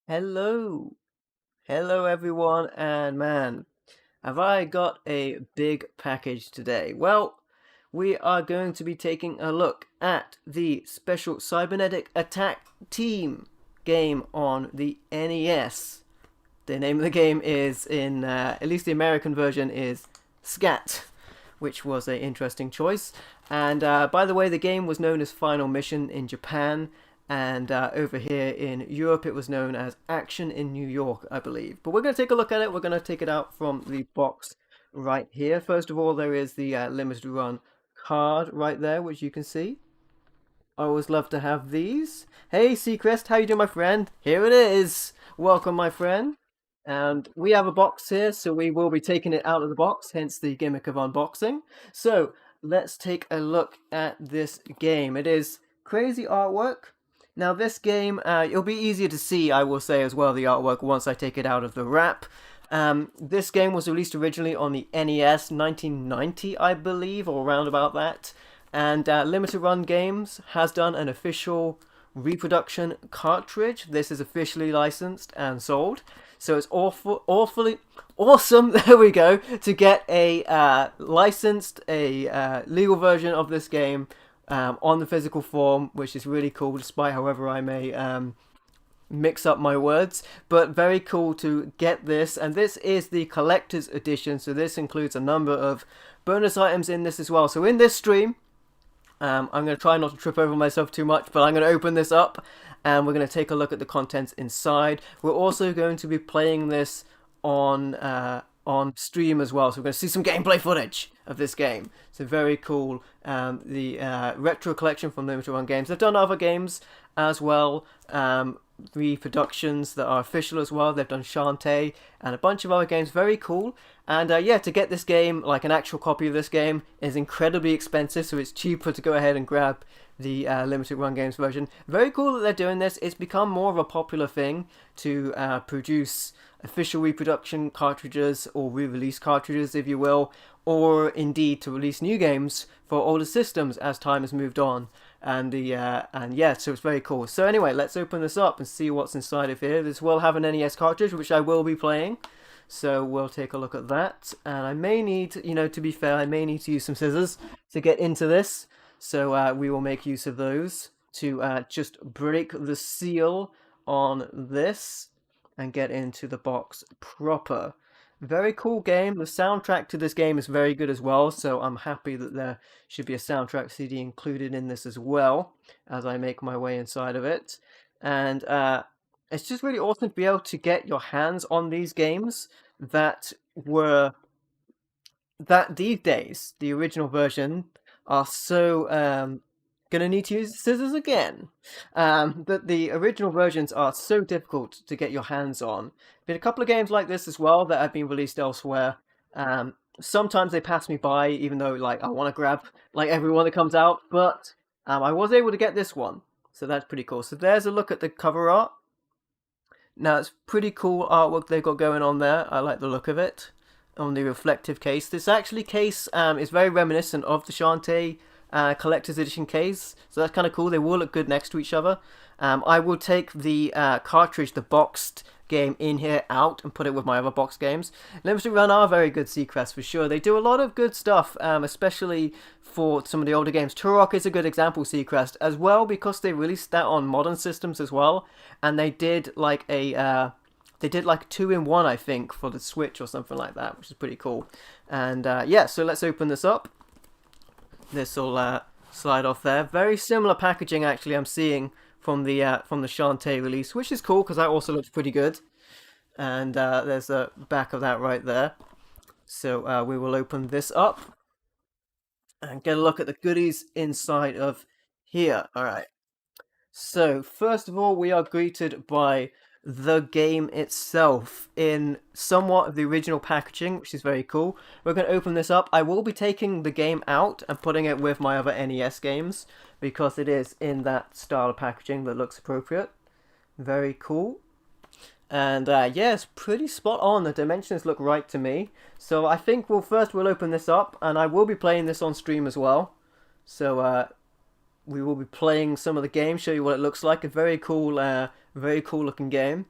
Hello, hello everyone, and man, have I got a big package today? Well, we are going to be taking a look at the special Cybernetic Attack Team game on the NES. The name of the game is, at least the American version, is Scat, which was an interesting choice. And by the way, the game was known as Final Mission in Japan, and over here in Europe it was known as Action in New York, I believe. But we're going to take a look at it. We're going to take it out from the box right here. First of all, there is the limited run card right there, which you can see. I always love to have these. Hey, Seacrest, how you doing, my friend? Here it is. Welcome, my friend. And we have a box here, so we will be taking it out of the box, hence the gimmick of unboxing. So let's take a look at this game. It is crazy artwork. Now this game, it'll be easier to see, I will say as well, the artwork once I take it out of the wrap. This game was released originally on the NES 1990, I believe, or around about that. And Limited Run Games has done an official reproduction cartridge. This is officially licensed and sold. So it's awfully awesome, there we go, to get a licensed, legal version of this game on the physical form, which is really cool, despite however I may mix up my words. But very cool to get this, and this is the collector's edition, so this includes a number of bonus items in this as well. So in this stream, I'm going to try not to trip over myself too much, but I'm going to open this up and we're going to take a look at the contents inside. We're also going to be playing this on stream as well, so we're going to see some gameplay footage of this game. So very cool. The retro collection from Limited Run Games. They've done other games as well, reproductions that are official as well. They've done Shantae and a bunch of other games. Very cool. And yeah, to get this game, like an actual copy of this game, is incredibly expensive, so it's cheaper to go ahead and grab the Limited Run Games version. Very cool that they're doing this. It's become more of a popular thing to produce official reproduction cartridges, or re-release cartridges if you will, or indeed to release new games for older systems as time has moved on. And yeah, so it's very cool. So anyway, let's open this up and see what's inside of here. This will have an NES cartridge, which I will be playing. So we'll take a look at that. And I may need, to be fair, I may need to use some scissors to get into this. So we will make use of those to just break the seal on this and get into the box proper. Very cool game. The soundtrack to this game is very good as well, so I'm happy that there should be a soundtrack CD included in this as well as I make my way inside of it. And it's just really awesome to be able to get your hands on these games that these days, the original version, are so gonna need to use scissors again. But the original versions are so difficult to get your hands on. Been a couple of games like this as well that have been released elsewhere. Sometimes they pass me by, even though like I want to grab like everyone that comes out. But I was able to get this one, so that's pretty cool. So there's a look at the cover art. Now it's pretty cool artwork they've got going on there. I like the look of it on the reflective case. This actually case is very reminiscent of the Shantae collector's edition case, so that's kind of cool. They will look good next to each other. I will take the cartridge, the boxed game in here out and put it with my other box games. Limited Run are very good, Seacrest, for sure. They do a lot of good stuff, especially for some of the older games. Turok is a good example, Seacrest, as well, because they released that on modern systems as well, and they did like a they did like 2-in-1, I think, for the Switch or something like that, which is pretty cool. And yeah, so let's open this up. This will slide off there. Very similar packaging, actually, I'm seeing from the Shantae release, which is cool because that also looks pretty good. And there's the back of that right there. So we will open this up and get a look at the goodies inside of here. All right. So first of all, we are greeted by the game itself in somewhat of the original packaging, which is very cool. We're going to open this up. I will be taking the game out and putting it with my other NES games because it is in that style of packaging that looks appropriate. Very cool. And yeah, it's pretty spot on. The dimensions look right to me. So I think we'll open this up, and I will be playing this on stream as well. So we will be playing some of the game, show you what it looks like. A very cool looking game.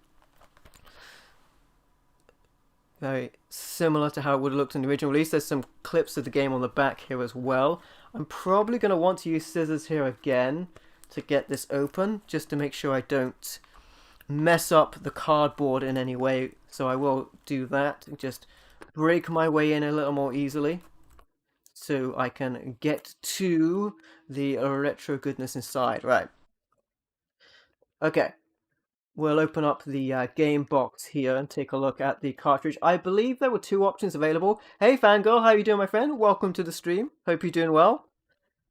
Very similar to how it would have looked in the original release. There's some clips of the game on the back here as well. I'm probably going to want to use scissors here again to get this open, just to make sure I don't mess up the cardboard in any way. So I will do that and just break my way in a little more easily so I can get to the retro goodness inside. Right. Okay. We'll open up the game box here and take a look at the cartridge. I believe there were two options available. Hey, Fangirl, how you doing, my friend? Welcome to the stream. Hope you're doing well.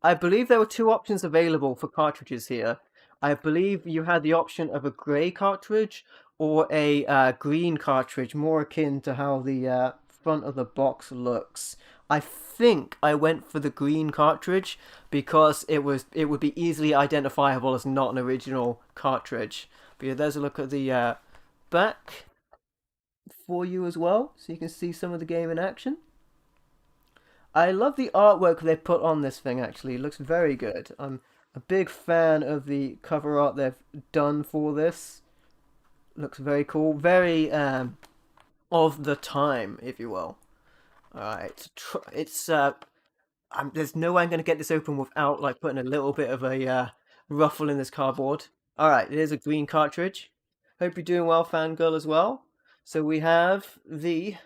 I believe there were two options available for cartridges here. I believe you had the option of a grey cartridge or a green cartridge, more akin to how the front of the box looks. I think I went for the green cartridge because it would be easily identifiable as not an original cartridge. But yeah, there's a look at the back for you as well, so you can see some of the game in action. I love the artwork they put on this thing, actually. It looks very good. I'm a big fan of the cover art they've done for this. Looks very cool. Very of the time, if you will. Alright, it's there's no way I'm going to get this open without like putting a little bit of a ruffle in this cardboard. Alright, it is a green cartridge. Hope you're doing well, Fangirl, as well. So we have the...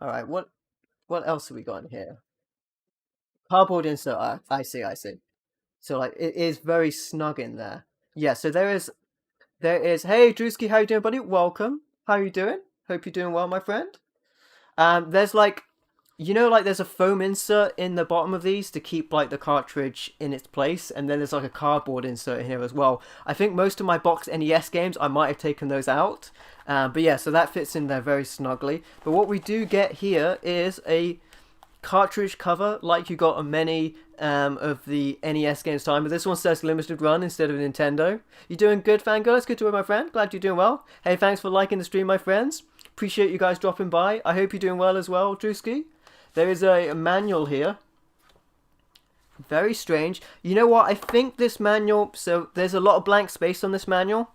Alright, what else have we got in here? Cardboard insert. I see, I see. So like it is very snug in there. Yeah, so there is hey Drewski, how you doing, buddy? Welcome. How you doing? Hope you're doing well, my friend. There's like like there's a foam insert in the bottom of these to keep like the cartridge in its place, and then there's like a cardboard insert in here as well. I think most of my box NES games I might have taken those out. But yeah, so that fits in there very snugly. But what we do get here is a cartridge cover like you got on many of the NES games time, but this one says limited run instead of Nintendo. You doing good, Fangirl? It's good to hear, my friend. Glad you're doing well. Hey, thanks for liking the stream, my friends. Appreciate you guys dropping by. I hope you're doing well as well, Drewski. There is a manual here. Very strange. You know what? I think this manual... So there's a lot of blank space on this manual.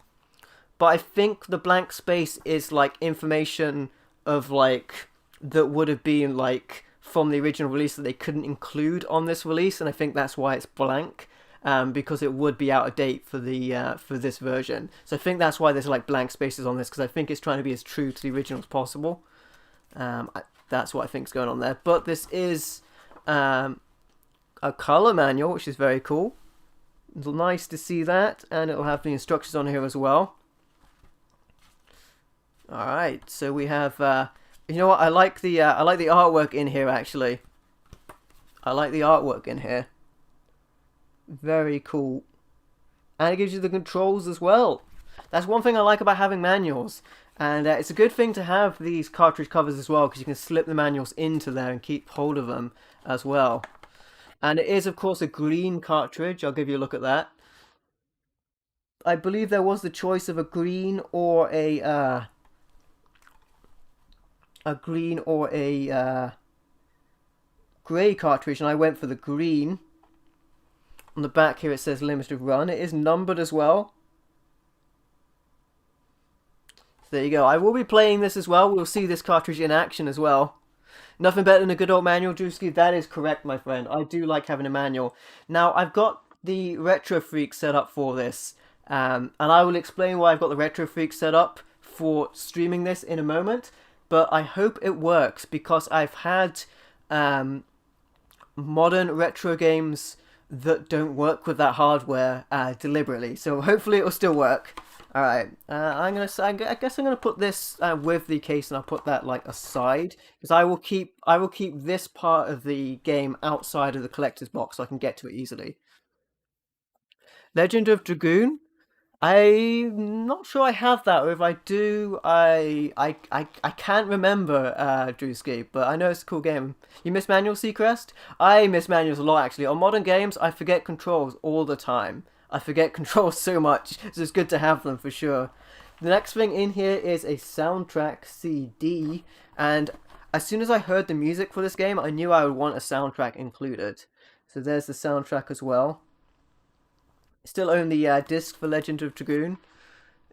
But I think the blank space is like information of like... That would have been like from the original release that they couldn't include on this release. And I think that's why it's blank. Because it would be out of date for the for this version. So I think that's why there's like blank spaces on this. Because I think it's trying to be as true to the original as possible. That's what I think is going on there. But this is a color manual, which is very cool. It's nice to see that, and it'll have the instructions on here as well. All right, so we have. You know what? I like the artwork in here. Actually, I like the artwork in here. Very cool, and it gives you the controls as well. That's one thing I like about having manuals. And it's a good thing to have these cartridge covers as well, because you can slip the manuals into there and keep hold of them as well. And it is, of course, a green cartridge. I'll give you a look at that. I believe there was the choice of a green or a grey cartridge, and I went for the green. On the back here it says limited run. It is numbered as well. There you go. I will be playing this as well. We'll see this cartridge in action as well. Nothing better than a good old manual, Drewski. That is correct, my friend. I do like having a manual. Now, I've got the Retro Freak set up for this. And I will explain why I've got the Retro Freak set up for streaming this in a moment. But I hope it works, because I've had modern retro games that don't work with that hardware deliberately. So hopefully it will still work. All right, I guess I'm gonna put this with the case, and I'll put that like aside, because I will keep this part of the game outside of the collector's box so I can get to it easily. Legend of Dragoon. I'm not sure I have that, or if I do, I can't remember, Drewski, but I know it's a cool game. You miss manuals, Seacrest? I miss manuals a lot, actually. On modern games, I forget controls all the time. I forget controls so much, so it's good to have them for sure. The next thing in here is a soundtrack CD, and as soon as I heard the music for this game, I knew I would want a soundtrack included. So there's the soundtrack as well. Still own the disc for Legend of Dragoon.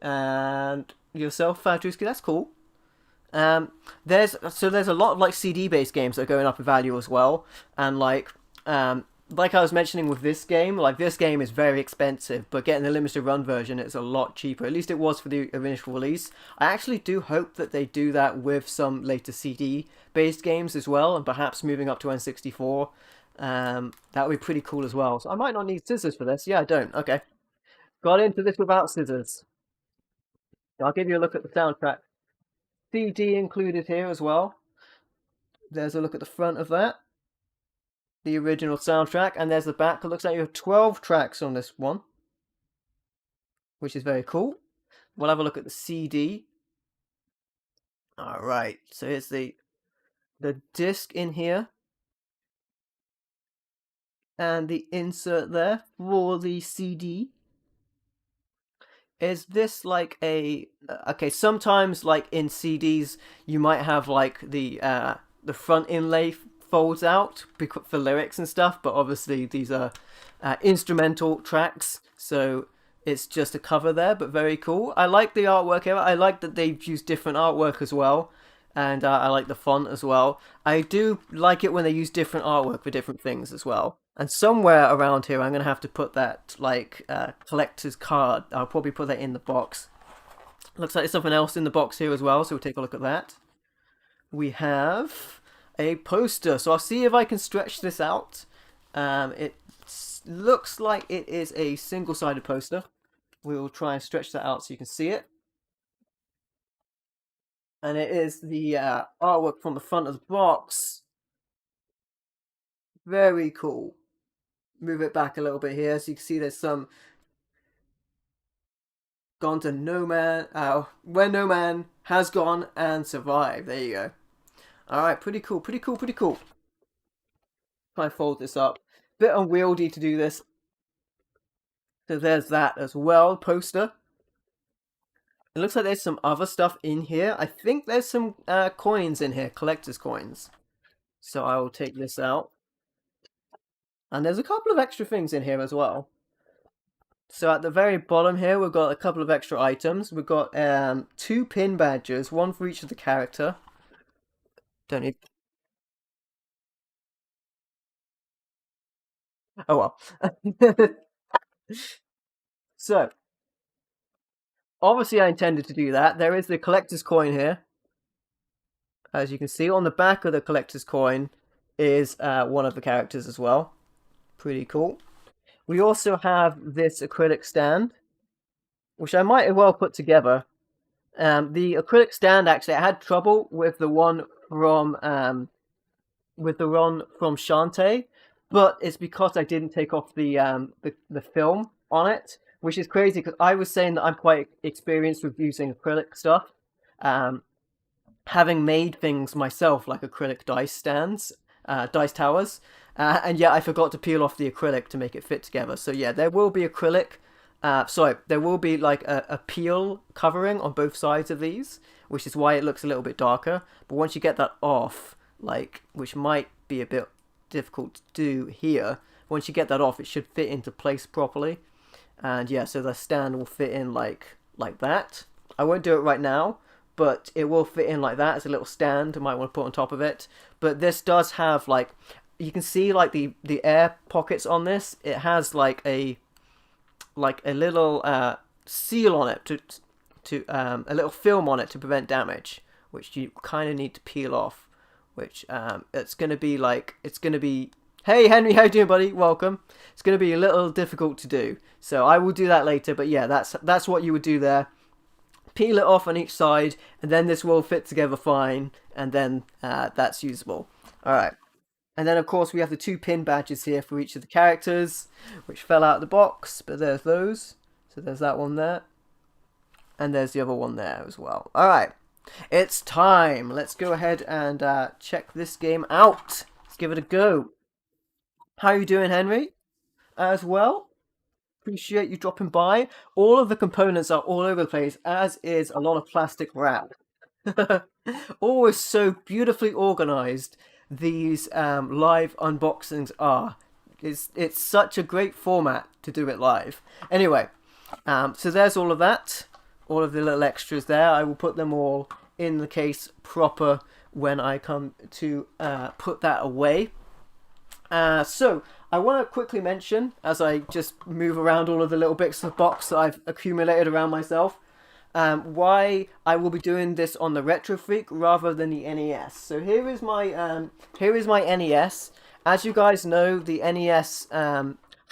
And yourself, Drewski, that's cool. Um, there's a lot of like CD based games that are going up in value as well, and like I was mentioning with this game, like this game is very expensive, but getting the limited run version is a lot cheaper. At least it was for the initial release. I actually do hope that they do that with some later CD based games as well, and perhaps moving up to N64. That would be pretty cool as well. So I might not need scissors for this. Yeah, I don't. Okay, got into this without scissors. I'll give you a look at the soundtrack. CD included here as well. There's a look at the front of that. The original soundtrack, and there's the back. It looks like you have 12 tracks on this one, which is very cool. We'll have a look at the CD. All right, so here's the disc in here, and the insert there for the CD. Is this like a okay? Sometimes, like in CDs, you might have like the front inlay folds out for lyrics and stuff, but obviously these are instrumental tracks, so it's just a cover there. But very cool. I like the artwork here. I like that they've used different artwork as well, and I like the font as well. I do like it when they use different artwork for different things as well. And somewhere around here, I'm gonna have to put that like collector's card. I'll probably put that in the box. Looks like there's something else in the box here as well, so we'll take a look at that. We have a poster, so I'll see if I can stretch this out. It looks like it is a single-sided poster. We'll try and stretch that out so you can see it. And it is the artwork from the front of the box. Very cool. Move it back a little bit here so you can see there's some gone to no man, where no man has gone and survived. There you go. All right, pretty cool, pretty cool, pretty cool. Try and fold this up. Bit unwieldy to do this. So there's that as well, poster. It looks like there's some other stuff in here. I think there's some coins in here, collector's coins. So I will take this out. And there's a couple of extra things in here as well. So at the very bottom here, we've got a couple of extra items. We've got 2 pin badges, one for each of the character. Don't need... Oh well. So, obviously I intended to do that. There is the collector's coin here. As you can see, on the back of the collector's coin is one of the characters as well. Pretty cool. We also have this acrylic stand, which I might as well put together. The acrylic stand, actually, I had trouble with the one from Shantae, but it's because I didn't take off the film on it, which is crazy because I was saying that I'm quite experienced with using acrylic stuff, having made things myself like acrylic dice stands, dice towers, and yeah, I forgot to peel off the acrylic to make it fit together. So yeah, there will be acrylic. There will be like a peel covering on both sides of these, which is why it looks a little bit darker. But once you get that off, like, which might be a bit difficult to do here, once you get that off, it should fit into place properly. And yeah, so the stand will fit in like that. I won't do it right now, but it will fit in like that. It's a little stand I might want to put on top of it. But this does have, like, you can see like the air pockets on this. It has like a little seal on it to a little film on it to prevent damage, which you kind of need to peel off. Which it's gonna be. Hey Henry, how you doing, buddy? Welcome. It's gonna be a little difficult to do, so I will do that later. But yeah, that's what you would do there. Peel it off on each side, and then this will fit together fine, and then that's usable. All right. And then, of course, we have the 2 pin badges here for each of the characters, which fell out of the box, but there's those. So there's that one there. And there's the other one there as well. All right. It's time. Let's go ahead and check this game out. Let's give it a go. How are you doing, Henry? As well? Appreciate you dropping by. All of the components are all over the place, as is a lot of plastic wrap. Always so beautifully organized. These live unboxings are. It's such a great format to do it live. Anyway, so there's all of that, all of the little extras there. I will put them all in the case proper when I come to put that away. So I want to quickly mention, as I just move around all of the little bits of box that I've accumulated around myself, why I will be doing this on the Retro Freak rather than the NES. So here is my NES. As you guys know, the NES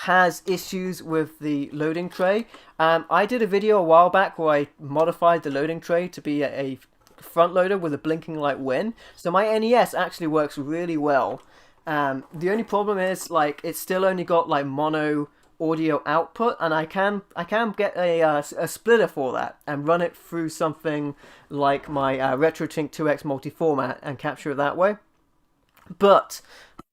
has issues with the loading tray. I did a video a while back where I modified the loading tray to be a front loader with a blinking light win. So my NES actually works really well. The only problem is, like, it's still only got like mono audio output, and I can get a splitter for that and run it through something like my RetroTink 2X multi-format and capture it that way. But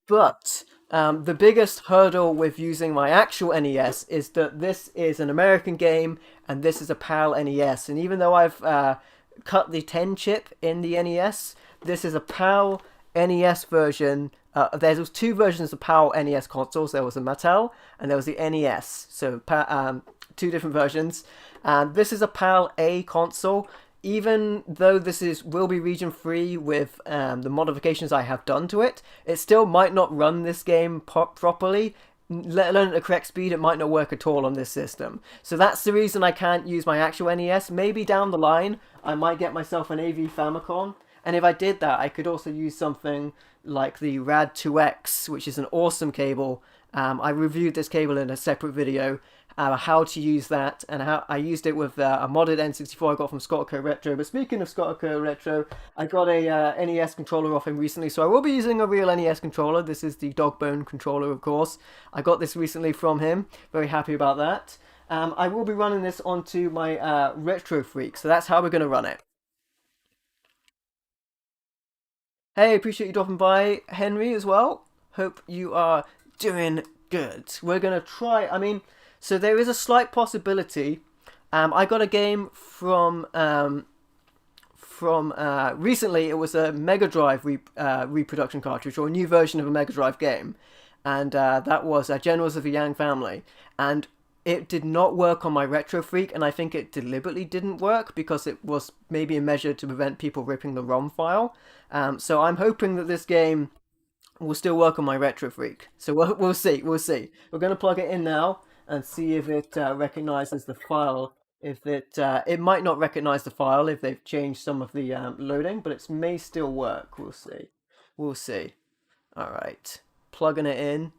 the biggest hurdle with using my actual NES is that this is an American game and this is a PAL NES, and even though I've cut the 10 chip in the NES, this is a PAL NES version. There was two versions of PAL NES consoles. There was a Mattel and there was the NES. So two different versions. This is a PAL A console. Even though this will be region free with the modifications I have done to it, it still might not run this game properly. Let alone at the correct speed, it might not work at all on this system. So that's the reason I can't use my actual NES. Maybe down the line, I might get myself an AV Famicom. And if I did that, I could also use something like the RAD2X, which is an awesome cable. I reviewed this cable in a separate video, how to use that, and how I used it with a modded N64 I got from Scott Co Retro. But speaking of Scott Co Retro, I got a NES controller off him recently, so I will be using a real NES controller. This is the Dogbone controller, of course. I got this recently from him. Very happy about that. I will be running this onto my Retro Freak, so that's how we're going to run it. Hey, appreciate you dropping by, Henry, as well. Hope you are doing good. We're going to try, so there is a slight possibility. I got a game from recently. It was a Mega Drive reproduction cartridge, or a new version of a Mega Drive game. And that was Generals of the Yang Family. And it did not work on my Retro Freak, and I think it deliberately didn't work because it was maybe a measure to prevent people ripping the ROM file. So I'm hoping that this game will still work on my Retro Freak. So we'll see. We're going to plug it in now and see if it recognizes the file. If it might not recognize the file if they've changed some of the loading, but it may still work. We'll see. All right, plugging it in.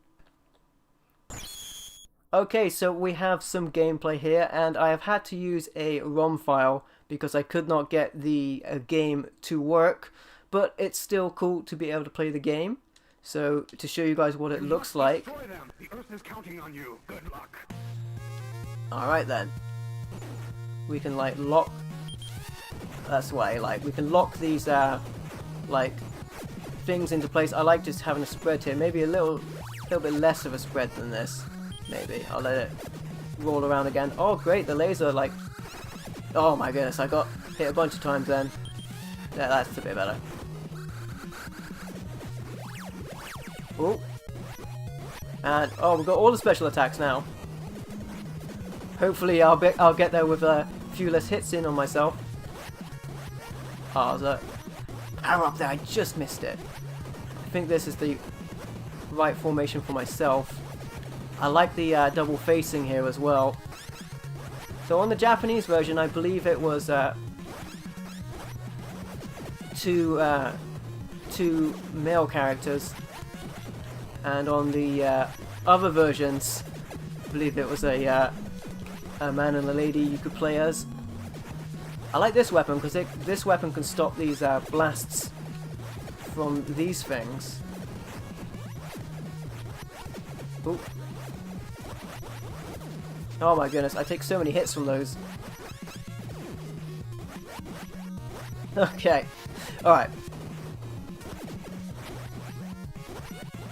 Okay, so we have some gameplay here, and I have had to use a ROM file because I could not get the game to work, but it's still cool to be able to play the game. So, to show you guys what it looks like. The Earth is counting on you. Good luck. Alright then. We can lock... That's why, we can lock these, things into place. I like just having a spread here. Maybe a little bit less of a spread than this. Maybe. I'll let it roll around again. Oh, great. The laser, oh my goodness. I got hit a bunch of times then. Yeah, that's a bit better. Oh. And, we've got all the special attacks now. Hopefully I'll get there with a few less hits in on myself. Oh, there's a arrow up there. I just missed it. I think this is the right formation for myself. I like the double facing here as well. So on the Japanese version, I believe it was two male characters, and on the other versions, I believe it was a man and a lady you could play as. I like this weapon because this weapon can stop these blasts from these things. Ooh. Oh my goodness, I take so many hits from those. Okay, alright.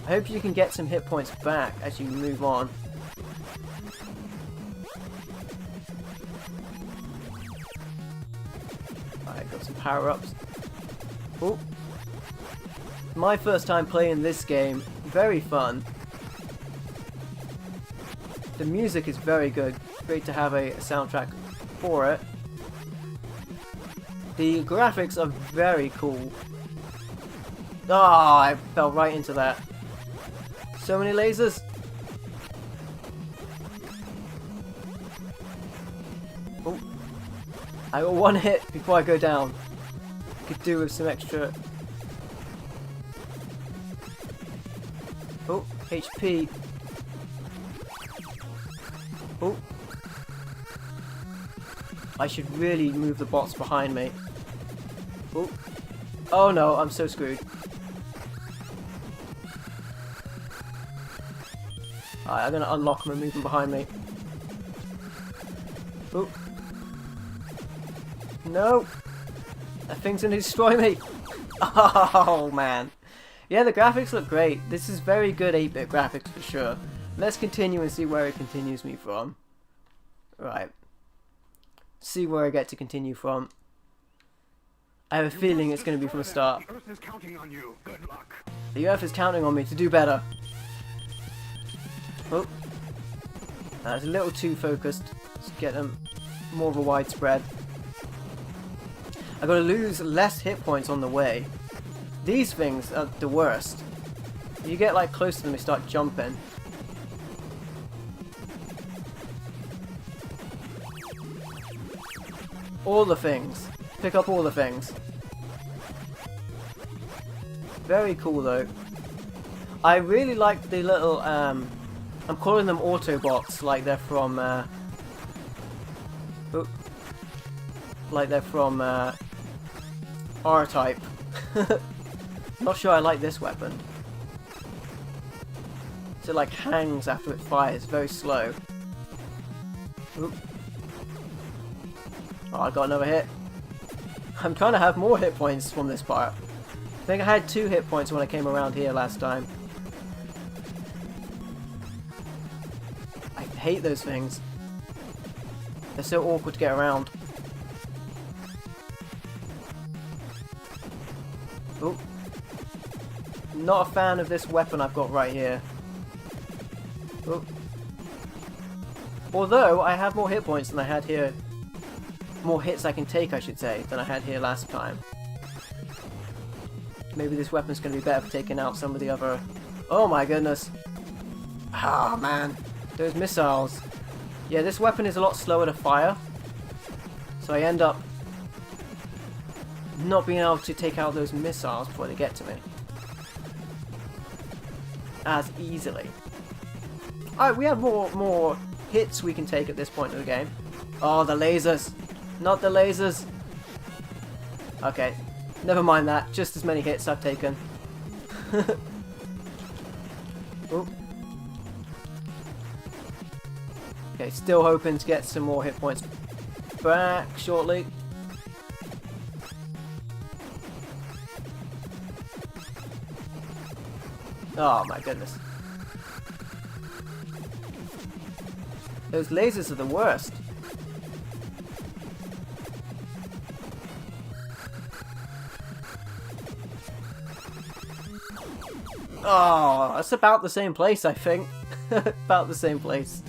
I hope you can get some hit points back as you move on. Alright, got some power-ups. Oh. My first time playing this game, very fun. The music is very good. Great to have a soundtrack for it. The graphics are very cool. Ah, I fell right into that. So many lasers. Oh, I got one hit before I go down. Could do with some extra. Oh, HP. Oh. I should really move the bots behind me. Oh. Oh no, I'm so screwed. Alright, I'm gonna unlock them and move them behind me. Oh. No! That thing's gonna destroy me! Oh man. Yeah, the graphics look great. This is very good 8-bit graphics for sure. Let's continue and see where it continues me from. Right. See where I get to continue from. I have a feeling it's going to be from the start. The Earth is counting on you. Good luck. The Earth is counting on me to do better. Oh. That's a little too focused. Let's get them more of a widespread. I've got to lose less hit points on the way. These things are the worst. If you get like close to them, they start jumping. All the things. Pick up all the things. Very cool though. I really like the little, I'm calling them Autobots, like they're from, like they're from, R-Type. Not sure I like this weapon. So it like hangs after it fires, very slow. Oop. Oh, I got another hit. I'm trying to have more hit points from this part. I think I had 2 hit points when I came around here last time. I hate those things. They're so awkward to get around. Oh. Not a fan of this weapon I've got right here. Oh. Although I have more hit points than I had here. More hits I can take, I should say, than I had here last time. Maybe this weapon's going to be better for taking out some of the other... Oh my goodness. Ah, man. Those missiles. Yeah, this weapon is a lot slower to fire. So I end up not being able to take out those missiles before they get to me as easily. Alright, we have more hits we can take at this point in the game. Oh, the lasers. Not the lasers. Okay, never mind that. Just as many hits I've taken. Oop. Okay, still hoping to get some more hit points back shortly. Oh my goodness. Those lasers are the worst. Oh, it's about the same place, I think. About the same place.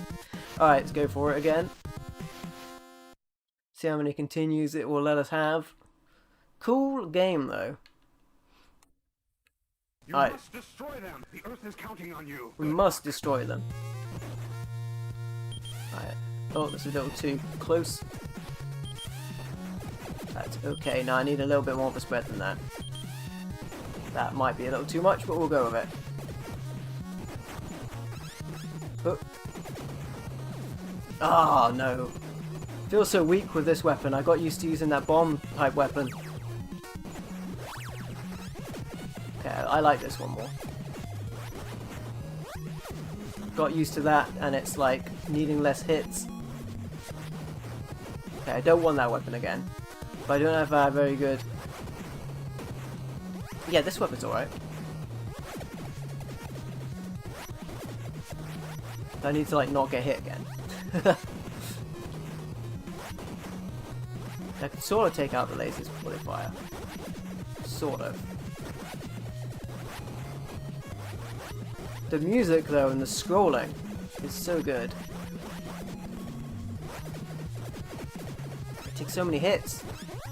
Alright, let's go for it again. See how many continues it will let us have. Cool game, though. You Alright. must destroy them. The Earth is counting on you. We must destroy them. Alright. Oh, that's a little too close. That's okay. Now I need a little bit more of a spread than that. That might be a little too much, but we'll go with it. Oh. Oh no. Feels so weak with this weapon. I got used to using that bomb type weapon. Okay, I like this one more. Got used to that and it's like needing less hits. Okay, I don't want that weapon again. But I don't have a very good... Yeah, this weapon's alright. I need to like not get hit again. I can sort of take out the lasers before they fire. Sort of. The music though and the scrolling is so good. Take so many hits.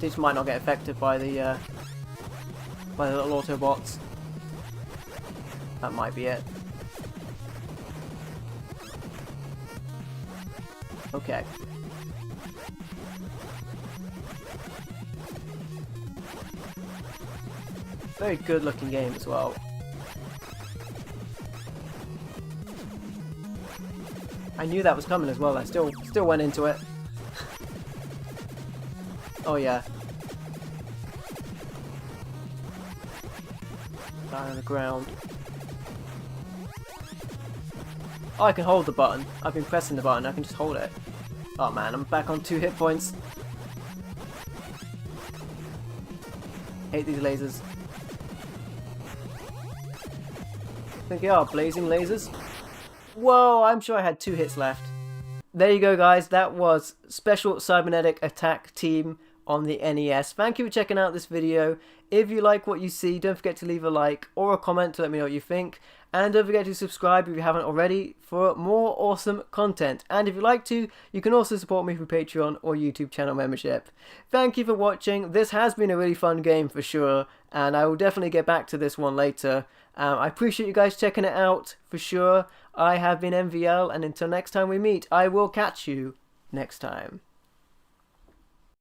These might not get affected by the little Autobots. That might be it. Okay. Very good looking game as well. I knew that was coming as well. I still went into it. Oh yeah. Down on the ground. Oh, I can hold the button. I've been pressing the button. I can just hold it. Oh man, I'm back on 2 hit points. Hate these lasers. I think they are blazing lasers. Whoa, I'm sure I had 2 hits left. There you go, guys. That was Special Cybernetic Attack Team on the NES. Thank you for checking out this video. If you like what you see, don't forget to leave a like or a comment to let me know what you think. And don't forget to subscribe if you haven't already for more awesome content. And if you'd like to, you can also support me through Patreon or YouTube channel membership. Thank you for watching. This has been a really fun game for sure, and I will definitely get back to this one later. I appreciate you guys checking it out for sure. I have been MVL, and until next time we meet, I will catch you next time.